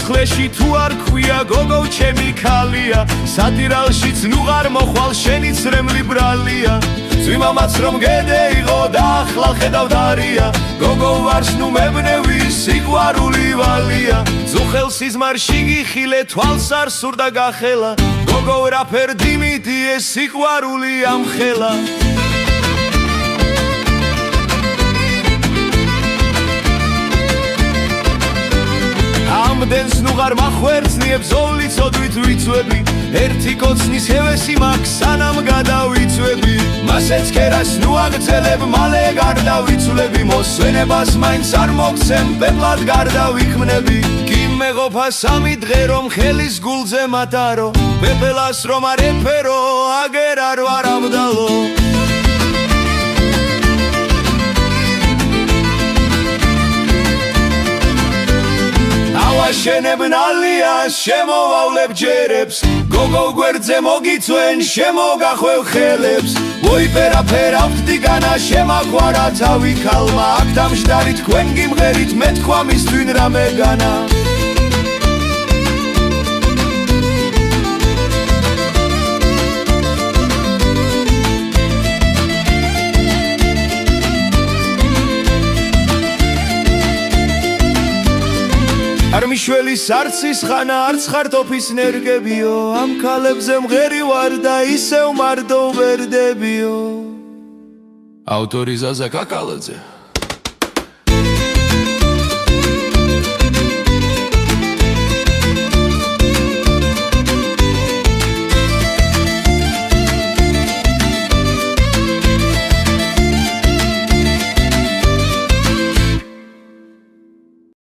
სიცოცხლეში თუ არ ქვია გოგო ჩემი ქალია სადირალშიც ნუ ღარ მოხვალ შენი ცრემლი ბრალია ძვიმამაც რომ გედეიღო და ახლა ხედავ დარია გოგო ვარს ნუ მებნევი სიყვარული ვალია ძუხელ სიზმარში გიხილე თვალს არ სურდა გახელა გოგო რაფერ დიმიტი ეს სიყვარული ამხელა ამდენს ნუ ღარ მახვერწნიებ ზოლი ცოდვით ვიწვევი ერთი კოცნის ჰევესი მაქვს სანამ გადავიწვევი მასეც ქერას ნუ აგრძელებ მალე გარდავიცვლები მოსვენებას მაინც არ მოგცემ პეპლად გარდავიქმნები კი მეყოფა სამი დღე რომ ხელის გულზე მატარო პეპელას რომ არ ეფერო აგერ არ ვარ ამდალო შენებნალია შემოვავლებ ჯერებს გოგო გვერდზე მოგიწვენ შემოგახვევ ხელებს მოიფერაფერავთ დიგანა შემაგვარა თავი ქალმა აქ დამშდარი თქვენ გიმღერით მე თქვა მისთვინ რამე განა არ მიშველის არცის ხანა არც ხარ ტოფის ნერგებიო ამ ქალებზე მღერი ვარ და ისევ მარტო ვერდებიო ავტორი ზაზა კაკალაძე